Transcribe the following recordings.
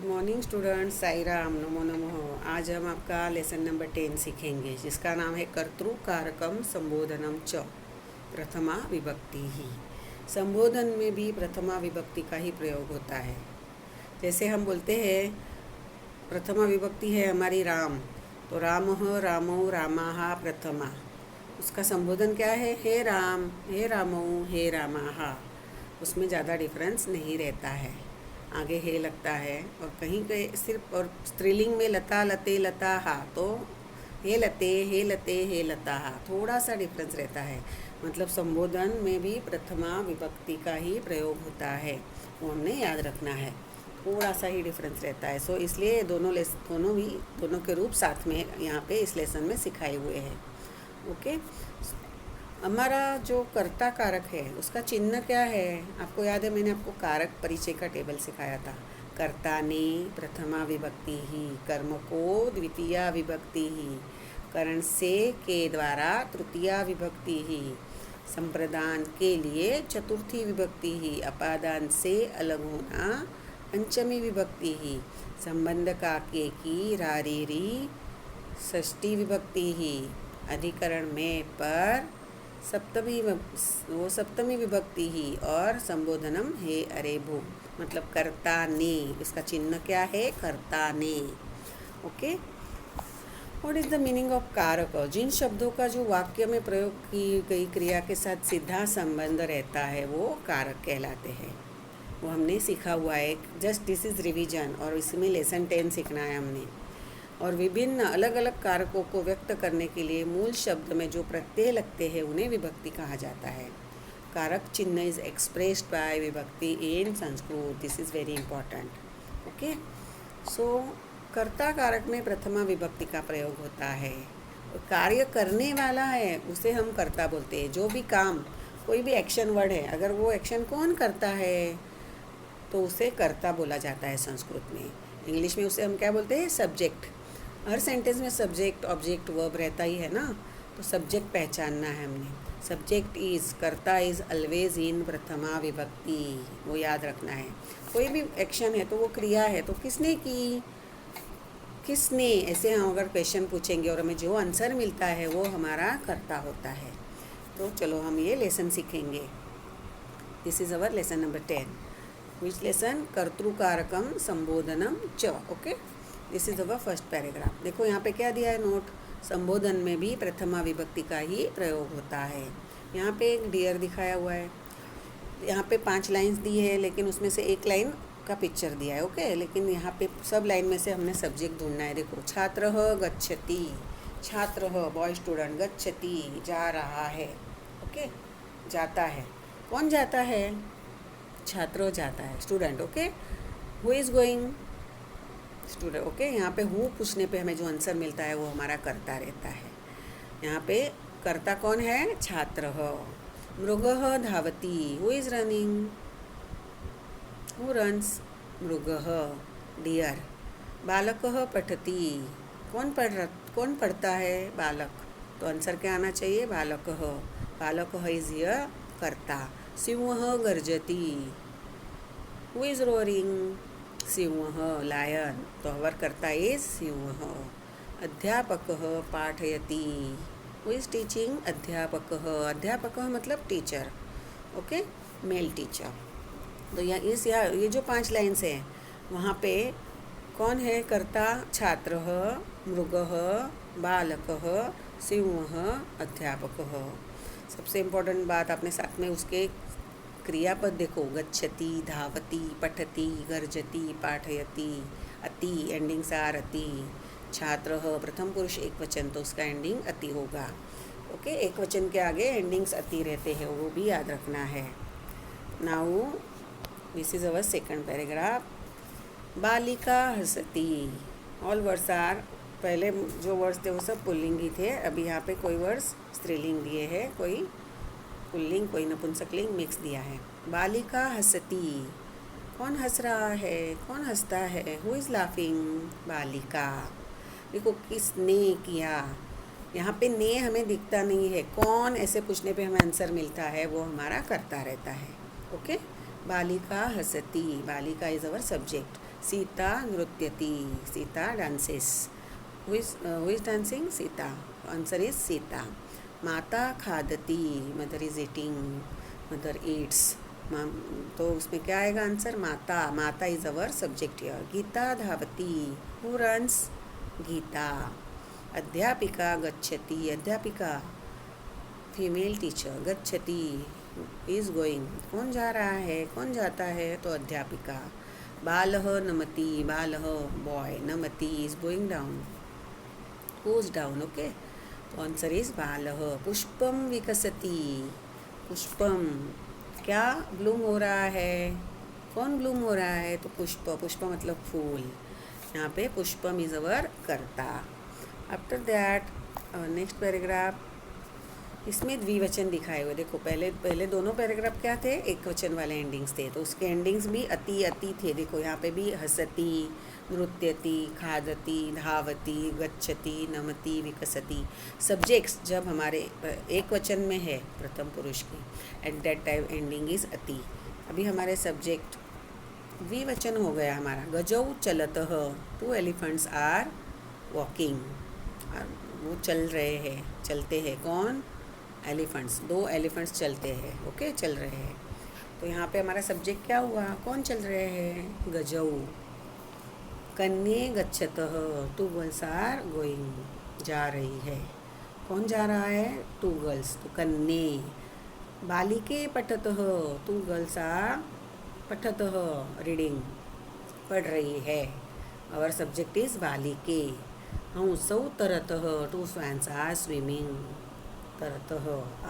Morning students, Sai Ram, नमो नमः। आज हम आपका लेसन नंबर 10 सीखेंगे, जिसका नाम है कर्तृ कारकम संबोधनम च प्रथमा विभक्ति ही। संबोधन में भी प्रथमा विभक्ति का ही प्रयोग होता है। जैसे हम बोलते हैं प्रथमा विभक्ति है हमारी राम, तो रामः रामौ रामाः प्रथमा। उसका संबोधन क्या है? हे राम, हे रामौ, हे रामाः। उसमें ज़्यादा डिफरेंस नहीं रहता है, आगे हे लगता है और कहीं कहीं सिर्फ, और स्त्रीलिंग में लता लते लता हा, तो हे लते हे लते हे लता हा, थोड़ा सा डिफरेंस रहता है। मतलब संबोधन में भी प्रथमा विभक्ति का ही प्रयोग होता है, वो हमने याद रखना है। थोड़ा सा ही डिफरेंस रहता है। सो इसलिए दोनों के रूप साथ में यहाँ पे इस लेसन में सिखाए हुए हैं। ओके, हमारा जो कर्ता कारक है उसका चिन्ह क्या है? आपको याद है, मैंने आपको कारक परिचय का टेबल सिखाया था। कर्ता ने प्रथमा विभक्ति ही, कर्म को द्वितीया विभक्ति ही, करण से के द्वारा तृतीया विभक्ति ही, संप्रदान के लिए चतुर्थी विभक्ति ही, अपादान से अलग होना पंचमी विभक्ति ही, संबंध का के की रारेरी षष्ठी विभक्ति ही, अधिकरण में पर सप्तमी विभक्ति ही, और संबोधनम हे अरे भू, मतलब कर्ता ने। इसका चिन्ह क्या है? कर्ता ने। Okay, what is the meaning of कारक? जिन शब्दों का जो वाक्य में प्रयोग की गई क्रिया के साथ सीधा संबंध रहता है वो कारक कहलाते हैं। वो हमने सीखा हुआ है, जस्ट दिस इज़ रिवीजन, और इसमें लेसन 10 सीखना है हमने। और विभिन्न अलग अलग कारकों को व्यक्त करने के लिए मूल शब्द में जो प्रत्यय लगते हैं उन्हें विभक्ति कहा जाता है। कारक चिन्ह is expressed by vibhakti in Sanskrit. This is very important. Okay, so कर्ता कारक में प्रथमा विभक्ति का प्रयोग होता है। कार्य करने वाला है उसे हम कर्ता बोलते हैं। जो भी काम, कोई भी एक्शन वर्ड है, अगर वो एक्शन कौन करता है तो उसे कर्ता बोला जाता है संस्कृत में। इंग्लिश में उसे हम क्या बोलते हैं? सब्जेक्ट। हर सेंटेंस में सब्जेक्ट ऑब्जेक्ट वर्ब रहता ही है ना, तो सब्जेक्ट पहचानना है हमने। सब्जेक्ट इज़, कर्ता इज़ ऑलवेज इन प्रथमा विभक्ति, वो याद रखना है। कोई भी एक्शन है तो वो क्रिया है, तो किसने की, किसने, ऐसे हम अगर क्वेश्चन पूछेंगे और हमें जो आंसर मिलता है वो हमारा कर्ता होता है। तो चलो हम ये लेसन सीखेंगे। This is our lesson number 10। Which lesson? Kartrikarakam sambodhanam cha. Okay, this is our first paragraph. देखो यहाँ पे क्या दिया है नोट? संबोधन में भी प्रथमा विभक्ति का ही प्रयोग होता है। यहाँ पे एक डियर दिखाया हुआ है। यहाँ पे 5 लाइन्स दी है, लेकिन उसमें से एक लाइन का पिक्चर दिया है। ओके, लेकिन यहाँ पे सब लाइन में से हमने सब्जेक्ट ढूंढना है। देखो, छात्र गच्छति, छात्र बॉय स्टूडेंट, गच्छति जा रहा है। ओके, जाता है, कौन जाता है? छात्र जाता है, student. Okay, who is going? Student. Okay, यहाँ पे हु पूछने पे हमें जो आंसर मिलता है वो हमारा कर्ता रहता है। यहाँ पे कर्ता कौन है? छात्र। मृगः धावति, who is running? Who runs? मृगः, डियर। बालकः पठति, कौन पढ़ता है? बालक। तो आंसर क्या आना चाहिए? बालकः। बालकः इज़ हियर कर्ता। सिंहः गर्जति, हु इज़ रोअरिंग? सिंह, लायन। तो अवर कर्ता इज सिंह। अध्यापकः पाठयति, हु इज टीचिंग? अध्यापकः। अध्यापकः मतलब टीचर। Okay, male teacher. तो ये जो 5 लाइन्स हैं वहाँ पे कौन है कर्ता? छात्रः, मृगः, बालकः, सिंहः, अध्यापकः। सबसे इम्पोर्टेंट बात आपने साथ में उसके क्रियापद देखो, गच्छति, धावति, पठति, गर्जति, पाठयति, अति, एंडिंग्स आर अति। छात्रः प्रथम पुरुष एक वचन, तो उसका एंडिंग अति होगा। ओके, एक वचन के आगे एंडिंग्स अति रहते हैं, वो भी याद रखना है। Now this is our second paragraph. बालिका हसती, ऑल वर्ड्स आर, पहले जो वर्ड्स थे वो सब पुल्लिंग ही थे। अभी यहाँ पे कोई वर्ड्स स्त्रीलिंग दिए हैं, कोई पुल्लिंग, कोई नपुंसकलिंग मिक्स दिया है। बालिका हसती, कौन हंस रहा है? कौन हंसता है? Who is laughing? बालिका। देखो, किसने किया, यहाँ पे ने हमें दिखता नहीं है। कौन, ऐसे पूछने पे हमें आंसर मिलता है, वो हमारा कर्ता रहता है। ओके, बालिका हसती, balika is our subject. Sita नृत्यति, Sita dances. Who is dancing? Sita. Answer is Sita. माता खादती, mother is eating, mother eats. तो उसमें क्या आएगा आंसर? माता. Mata is our subject here. Gita धावती, हु रन्स? गीता. अध्यापिका गच्छति, अध्यापिका फीमेल टीचर. गच्छति इज गोइंग, कौन जा रहा है, कौन जाता है? तो अध्यापिका. बालः नमति, बालः बॉय, नमति is going down, goes down. Okay, तो आंसर इज बालः. पुष्पम विकसति, पुष्पम क्या ब्लूम हो रहा है, कौन ब्लूम हो रहा है? तो पुष्प. पुष्प मतलब फूल. यहाँ पे पुष्पम इज अवर कर्ता. आफ्टर दैट नेक्स्ट पैराग्राफ, इसमें द्विवचन दिखाए हुए. देखो पहले दोनों पैराग्राफ क्या थे? एक वचन वाले एंडिंग्स थे, तो उसके एंडिंग्स भी अति अति थे. देखो यहाँ पे भी हसती, नृत्यति, खादती, धावती, गच्छति, नमति, विकसति. सब्जेक्ट्स जब हमारे एक वचन में है प्रथम पुरुष की, at that time ending is अति. अभी हमारे सब्जेक्ट द्विवचन हो गया हमारा. गजौ चलतः, 2 एलिफेंट्स आर वॉकिंग, वो चल रहे हैं, चलते हैं. कौन? एलिफेंट्स. 2 एलिफेंट्स चलते हैं. ओके, चल रहे हैं. तो यहाँ पे हमारा सब्जेक्ट क्या हुआ? कौन चल रहे हैं? गजौ. कन्ये गच्छतः, 2 गर्ल्स आर गोइंग, जा रही है. कौन जा रहा है? 2 गर्ल्स. तो कन्ये. बालिके पठतः, 2 गर्ल्स आर पठतः, रीडिंग, पढ़ रही है. आवर सब्जेक्ट इज बालिके. हंसौ तरतः, 2 स्वैन्स आर स्विमिंग, तरतः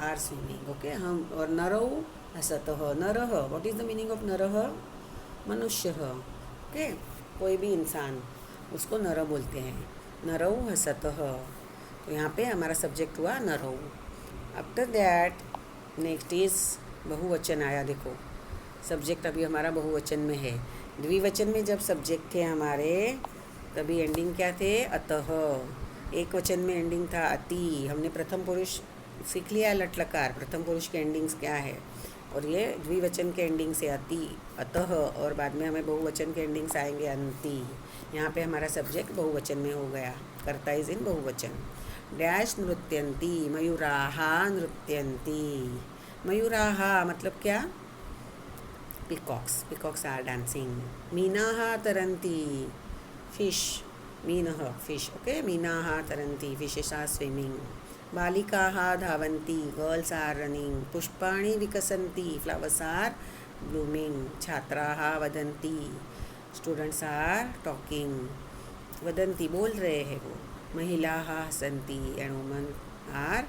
आर स्विमिंग. Okay, hmm. और नरौ हसतः, नरः, what is the meaning of नरः? मनुष्य. ओके, कोई भी इंसान, उसको नर बोलते हैं. नरौ हसतः. तो यहाँ पे हमारा सब्जेक्ट हुआ नरौ. आफ्टर दैट नेक्स्ट इज बहुवचन आया. देखो सब्जेक्ट अभी हमारा बहुवचन में है. द्विवचन में जब सब्जेक्ट थे हमारे, तभी एंडिंग क्या थे? अतः. एक वचन में एंडिंग था अति. हमने प्रथम पुरुष सीख लिया, लटलकार. प्रथम पुरुष के एंडिंग्स क्या है, और ये द्विवचन के एंडिंग से अति, अतः, और बाद में हमें बहुवचन के एंडिंग्स आएंगे अंति. यहाँ पे हमारा सब्जेक्ट बहुवचन में हो गया. कर्ता इज इन बहुवचन. डैश नृत्यन्ति, मयूराः नृत्यन्ति. मयूराः मतलब क्या? पिकॉक्स. Peacocks are dancing. मीनाः तरन्ति, फिश. मीनः फिश. ओके, मीनाः तरन्ति, फिशेस आर स्विमिंग. बालिकाः धावन्ति, गर्ल्स आर रनिंग. पुष्पाणि विकसन्ति, फ्लावर्स आर ब्लूमिंग. छात्राः वदन्ति, स्टूडेंट्स आर टॉकिंग. वदन्ति बोल रहे हैं वो. महिलाः हसन्ति, एंड वुमन आर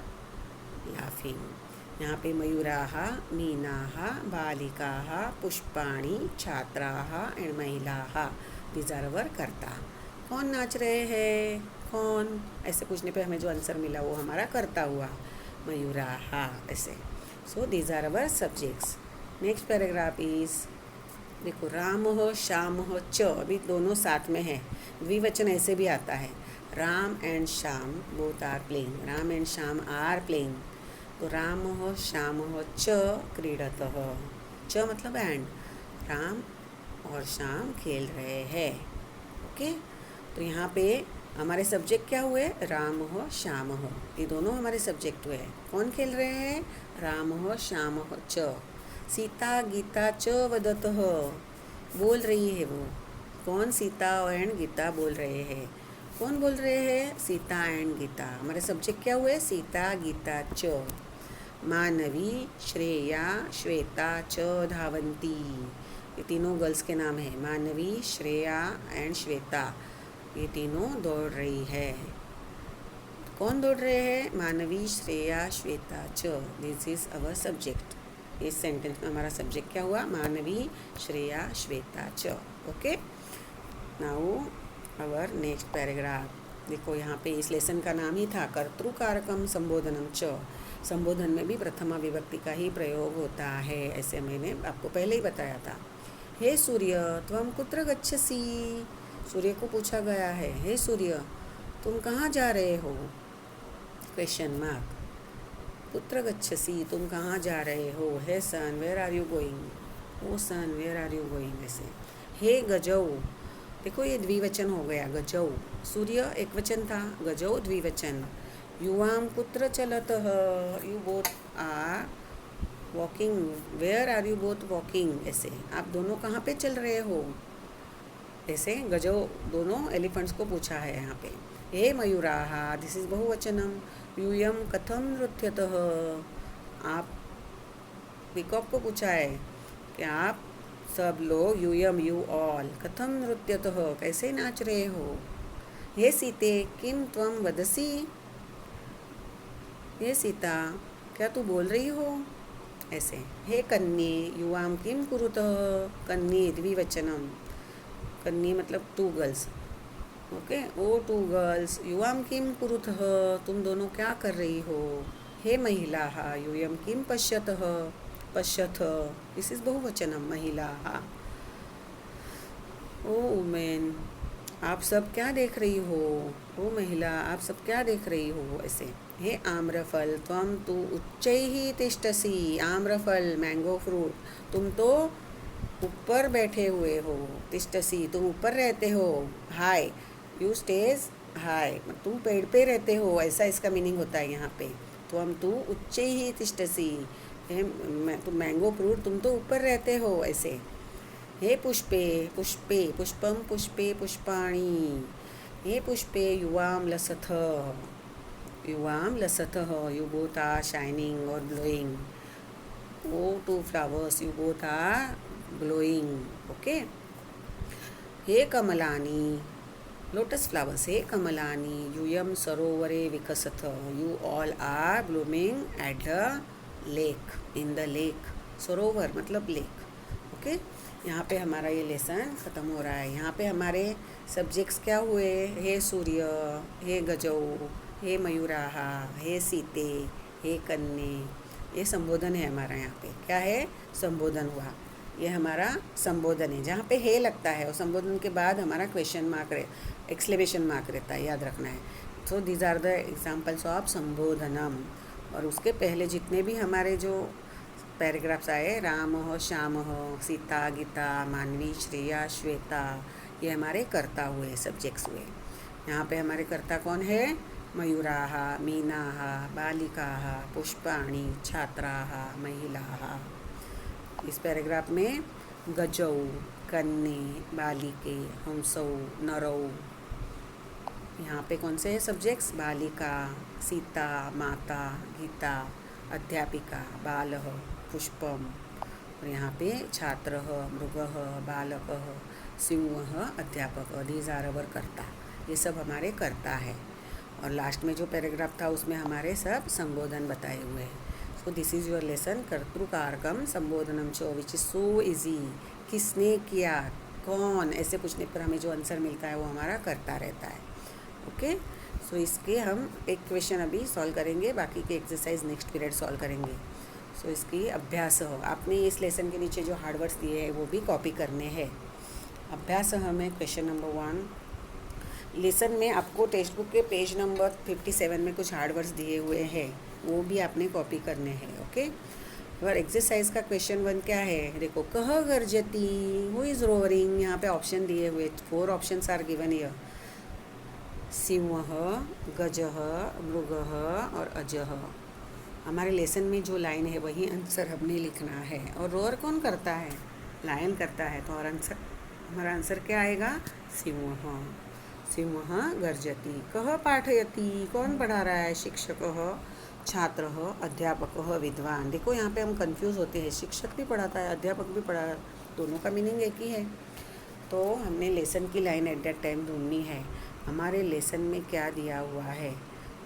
लाफिंग. यहाँ पे मयूराः, मीनाः, बालिकाः, पुष्पाणि, छात्राः एंड महिलाः, दीज आर अवर कर्ता. कौन नाच रहे हैं, कौन? ऐसे पूछने पे हमें जो आंसर मिला वो हमारा कर्ता हुआ, मयूराः, ऐसे. So these are our subjects. Next paragraph is, देखो रामः श्यामः च, अभी दोनों साथ में है. द्विवचन ऐसे भी आता है. Ram and Shyam both are playing. Ram and Shyam are playing. तो रामः श्यामः च क्रीडतः. च मतलब एंड. राम और श्याम खेल रहे हैं. ओके, तो यहाँ पे हमारे सब्जेक्ट क्या हुए? रामः श्यामः. ये दोनों हमारे सब्जेक्ट हुए. कौन खेल रहे हैं? रामः श्यामः च. सीता गीता च वदतः, बोल रही है वो. कौन? सीता एंड गीता बोल रहे हैं. कौन बोल रहे हैं? सीता एंड गीता. हमारे सब्जेक्ट क्या हुए? सीता गीता च. मानवी, श्रेया, श्वेता च धावन्ति. ये तीनों गर्ल्स के नाम है. मानवी, श्रेया एंड श्वेता, ये तीनों दौड़ रही है. कौन दौड़ रहे हैं? मानवी, श्रेया, श्वेता च. This is our subject. इस सेंटेंस में हमारा सब्जेक्ट क्या हुआ? मानवी, श्रेया, श्वेता च. Okay, now our next paragraph. देखो यहाँ पे इस लेसन का नाम ही था कर्तृकारकम संबोधनम च. संबोधन में भी प्रथमा विभक्ति का ही प्रयोग होता है, ऐसे मैंने आपको पहले ही बताया था. हे सूर्य त्वं कुत्र गच्छसि. सूर्य को पूछा गया है, हे सूर्य तुम कहाँ जा रहे हो? Question mark. कुत्र गच्छसि, तुम कहाँ जा रहे हो? Hey son where are you going. O son where are you going. ऐसे. हे गजौ, देखो ये द्विवचन हो गया, गजौ। सूर्य एक वचन था, गजौ द्विवचन। युवाम कुत्र चलतः, you both are walking, where are you both walking, ऐसे आप दोनों कहाँ पे चल रहे हो, ऐसे गजौ दोनों एलिफेंट्स को पूछा है यहाँ पे। हे मयूराः, दिस इज बहुवचनम। यूयम कथम नृत्यतः, आप पीकॉक को पूछा है कि आप सब लोग, यूयम यू ऑल, कथम नृत्यतः, कैसे नाच रहे हो। हे सीते किम त्वम वदसी, हे सीता क्या तू बोल रही हो, ऐसे। हे कन्ये युवाम किम कुरुतः, कन्ये द्विवचनम, कन्ये मतलब two girls, okay. O two girls युवाम किम कुरुतः, तुम दोनों क्या कर रही हो। हे महिलाः यूयम किम पश्यतः, पश्यथ, दिस इज बहुवचनम, महिलाः। ओ वुमेन, आप सब क्या देख रही हो, ओ महिला आप सब क्या देख रही हो, ऐसे। हे आम्रफल त्वम तु उच्चैः तिष्ठसि, आम्रफल मैंगो फ्रूट, तुम तो ऊपर बैठे हुए हो, तिष्ठसी तुम ऊपर रहते हो, हाय यू स्टेज हाय, तुम पेड़ पे रहते हो, ऐसा इसका मीनिंग होता है यहाँ पे। त्वम तु उच्चैः तिष्ठसि, तुम मैंगो फ्रूट तुम तो ऊपर रहते हो, ऐसे। हे पुष्पे, पुष्पे पुष्पम पुष्पे पुष्पाणि, हे पुष्पे युवाम लसथ, युवाम लसथ, यू बोथ आर शाइनिंग और glowing. O two flowers you both are glowing, okay. हे कमलानी, लोटस फ्लावर्स, हे कमलानी यूयम सरोवरे विकसथ, you all are blooming at the lake, in the lake, सरोवर मतलब लेक, ओके। यहाँ पे हमारा ये लेसन ख़त्म हो रहा है। यहाँ पे हमारे सब्जेक्ट्स क्या हुए, हे सूर्य, हे गजौ, हे मयूराः, हे सीते, हे कन्ये, ये संबोधन है हमारा। यहाँ पे क्या है, संबोधन हुआ, ये हमारा संबोधन है। जहाँ पे हे लगता है और संबोधन के बाद हमारा क्वेश्चन मार्क एक्सक्लेमेशन मार्क रहता है, याद रखना है। So these are the examples of sambodhanam. और उसके पहले जितने भी हमारे जो पैराग्राफ्स आए, राम हो, श्याम हो, सीता, गीता, मानवी, श्रेया, श्वेता, ये हमारे कर्ता हुए, सब्जेक्ट्स हुए। यहाँ पे हमारे कर्ता कौन है, मयूराः, मीनाः, बालिकाः, पुष्पाणि, छात्राः, महिलाः। इस पैराग्राफ में गजौ, कन्ये, बालिके, हंसौ, नरौ, यहाँ पे कौन से सब्जेक्ट्स, बालिका, सीता, माता, गीता, अध्यापिका, बालः, पुष्पम, और यहाँ पे छात्रः, मृगः, बालकः, सिंहः, अध्यापक, दीज आर अवर कर्ता, ये सब हमारे कर्ता है। और लास्ट में जो पैराग्राफ था उसमें हमारे सब संबोधन बताए हुए हैं। So this is your lesson, kartrikarakam sambodhanam cha, which is so easy. किसने किया, कौन, ऐसे पूछने पर हमें जो आंसर मिलता है वो हमारा कर्ता रहता है, ओके। सो इसके हम एक क्वेश्चन अभी सॉल्व करेंगे, बाकी के एक्सरसाइज नेक्स्ट पीरियड सॉल्व करेंगे। सो इसकी अभ्यास हो, आपने इस लेसन के नीचे जो हार्ड वर्ड्स दिए हैं वो भी कॉपी करने हैं। अभ्यास हमें क्वेश्चन नंबर 1 लेसन में आपको टेक्स्ट बुक के पेज नंबर 57 में कुछ हार्ड वर्ड्स दिए हुए हैं, वो भी आपने कॉपी करने हैं, ओके। और एक्सरसाइज का क्वेश्चन 1 क्या है, देखो, कह गर्जती, हु इज़ रोअरिंग, यहाँ पे ऑप्शन दिए हुए, 4 ऑप्शंस आर गिवन हियर, सिंहः, गजः, मृगः और अजः। हमारे लेसन में जो लाइन है वही आंसर हमने लिखना है। और रोअर कौन करता है, लायन करता है, तो और आंसर, हमारा आंसर क्या आएगा, सिंहः, सिंहः गर्जति। कः पाठयति, कौन पढ़ा रहा है, शिक्षकः, छात्रः, अध्यापकः, विद्वान। देखो यहाँ पे हम कंफ्यूज होते हैं, शिक्षक भी पढ़ाता है, अध्यापक भी पढ़ा, दोनों का मीनिंग एक ही है। तो हमने लेसन की लाइन एट दैट टाइम ढूंढनी है। हमारे लेसन में क्या दिया हुआ है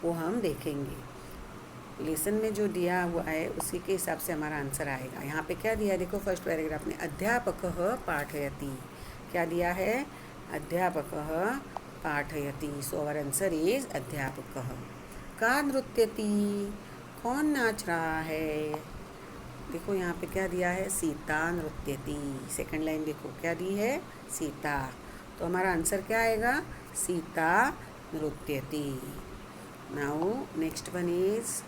वो हम देखेंगे। लेसन में जो दिया हुआ है उसी के हिसाब से हमारा आंसर आएगा। यहाँ पे क्या दिया, देखो फर्स्ट पैराग्राफ में, अध्यापकः पाठयति, क्या दिया है, अध्यापकः पाठयति। सो आवर आंसर इज अध्यापकः। का नृत्यति, कौन नाच रहा है, देखो यहाँ पे क्या दिया है, सीता नृत्यति। सेकंड लाइन देखो क्या दी है, सीता, तो हमारा आंसर क्या आएगा, सीता नृत्यति। Now next one is,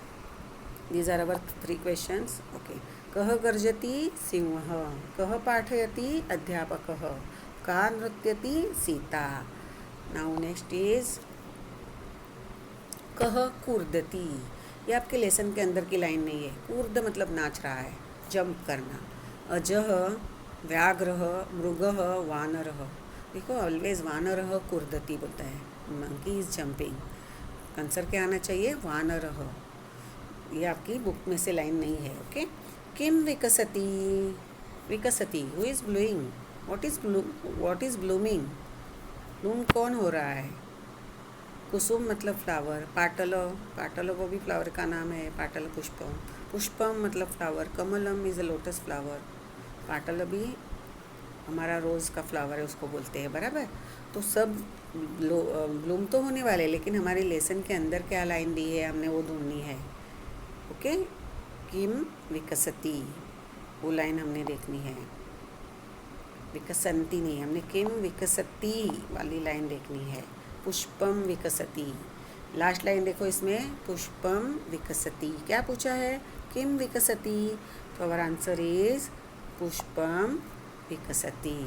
these are our 3 questions, okay. कः गर्जति, सिंहः, कः पाठयति, अध्यापकः, का नृत्यति सीता. नाउ नेक्स्ट इज कह कूर्दती. ये आपके लेसन के अंदर की लाइन नहीं है. कूर्द मतलब नाच रहा है, जंप करना. अजः व्याघ्रः मृगः वानरः. देखो ऑलवेज वानरः कूर्दती बोलता है. Monkey is jumping. आंसर क्या आना चाहिए? वानरः. ये आपकी बुक में से लाइन नहीं है. ओके. किम विकसति. विकसति who is blooming. What is blooming. Bloom कौन हो रहा है? कुसुम मतलब फ्लावर. पाटल वो भी फ्लावर का नाम है. पाटल पुष्पम. पुष्पम मतलब फ्लावर. कमलम इज़ अ लोटस फ्लावर. पाटल भी हमारा रोज़ का फ्लावर है, उसको बोलते हैं. बराबर. तो सब ब्लूम तो होने वाले, लेकिन हमारे लेसन के अंदर क्या लाइन दी है हमने वो ढूंढनी है. ओके. किम विकसति वो लाइन हमने देखनी है. विकसंती नहीं, हमने किम विकसति वाली लाइन देखनी है. पुष्पम विकसति. लास्ट लाइन देखो इसमें. पुष्पम विकसति. क्या पूछा है? किम विकसति. तो अवर आंसर इज पुष्पम विकसति.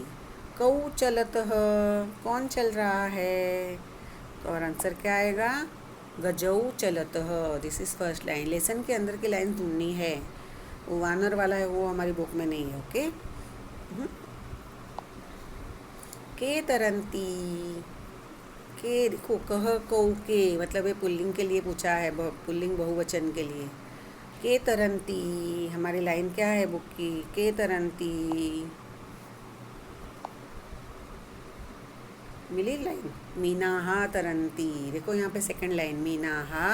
कौ चलतः. कौन चल रहा है? तो अवर आंसर क्या आएगा? गजौ चलतः. This is first line. Lesson के अंदर की लाइन ढूंढनी है. वो वानर वाला है, वो हमारी बुक में नहीं है. ओके. के तरंती. के देखो. कह कौ के मतलब ये पुल्लिंग के लिए पूछा है, पुल्लिंग बहुवचन के लिए. के तरंती हमारी लाइन क्या है बुक की? के तरंती. मिली लाइन. मीनाहा तरंती. देखो यहाँ पे सेकंड लाइन. मीनाहा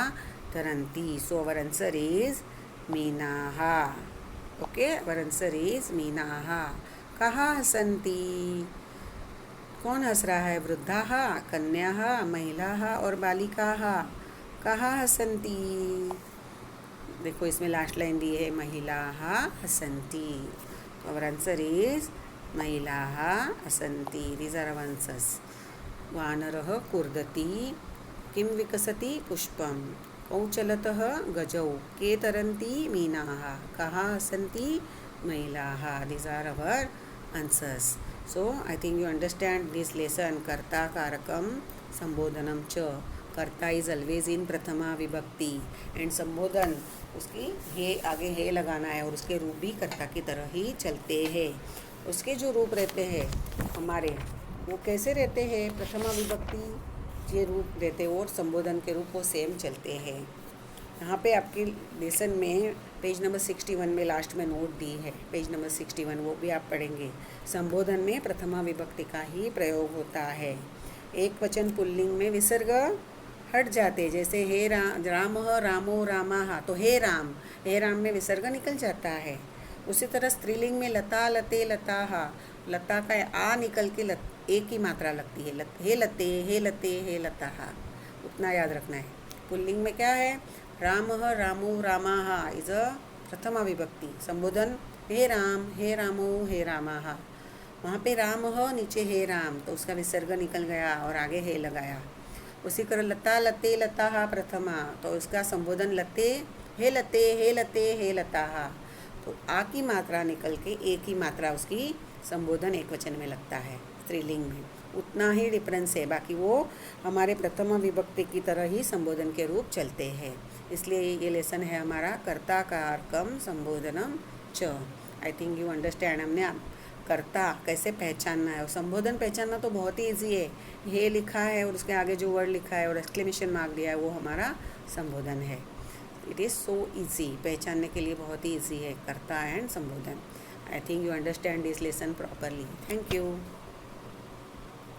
तरंती. सो अवर आंसर इज मीनाहा. ओके. अवर आंसर इज मीनाहा. कहा हसंती. कौन हंस रहा है? वृद्धाः, कन्याः, महिलाः और बालिकाः. कहाँ हसंती. देखो इसमें लास्ट लाइन दी है महिलाः हसंती. तो अवर आंसर इज महिलाः हसंती. These are our answers. वानरः कूर्दति. किम विकसति. पुष्पम. कौ चलतः. गजौ. के तरन्ति. मीनाः. कहाँ हसन्ति. महिलाः. These are our answers. So I think you understand this lesson. कर्ता कारकम संबोधनम च. कर्ता इज ऑलवेज इन प्रथमा विभक्ति एंड संबोधन उसकी हे आगे हे लगाना है और उसके रूप भी कर्ता की तरह ही चलते हैं. उसके जो रूप रहते हैं हमारे वो कैसे रहते हैं? प्रथमा विभक्ति ये रूप रहते हैं और संबोधन के रूप वो सेम चलते हैं. यहाँ पे आपके लेसन में पेज नंबर 61 में लास्ट में नोट दी है. पेज नंबर 61 वो भी आप पढ़ेंगे. संबोधन में प्रथमा विभक्ति का ही प्रयोग होता है. एक वचन पुल्लिंग में विसर्ग हट जाते. जैसे हे राम रामो रामाः. तो हे राम में विसर्ग निकल जाता है. उसी तरह स्त्रीलिंग में लता लते लताः. लता का आ निकल के एक ही मात्रा लगती है. हे लते हे लताः. उतना याद रखना है. पुल्लिंग में क्या है? रामः रामो रामाः इज अ प्रथमा विभक्ति. संबोधन हे रामो हे रामाः. वहाँ पे रामः नीचे हे राम तो उसका विसर्ग निकल गया और आगे हे लगाया. उसी तरह लता लते लताः प्रथमा तो उसका संबोधन लते हे लताः. तो आ की मात्रा निकल के एक ही मात्रा उसकी संबोधन एक वचन में लगता है स्त्रीलिंग में. उतना ही डिफरेंस है. बाकी वो हमारे प्रथमा विभक्ति की तरह ही संबोधन के रूप चलते हैं. इसलिए ये लेसन है हमारा कर्ता कारकम संबोधनम च. I think you understand. हमने कर्ता कैसे पहचानना है और संबोधन पहचानना तो बहुत ही ईजी है. ये लिखा है और उसके आगे जो वर्ड लिखा है और एक्सक्लेमेशन मार्क दिया है वो हमारा संबोधन है. It is so easy. पहचानने के लिए बहुत ही ईजी है कर्ता एंड संबोधन. I think you understand this lesson properly. Thank you.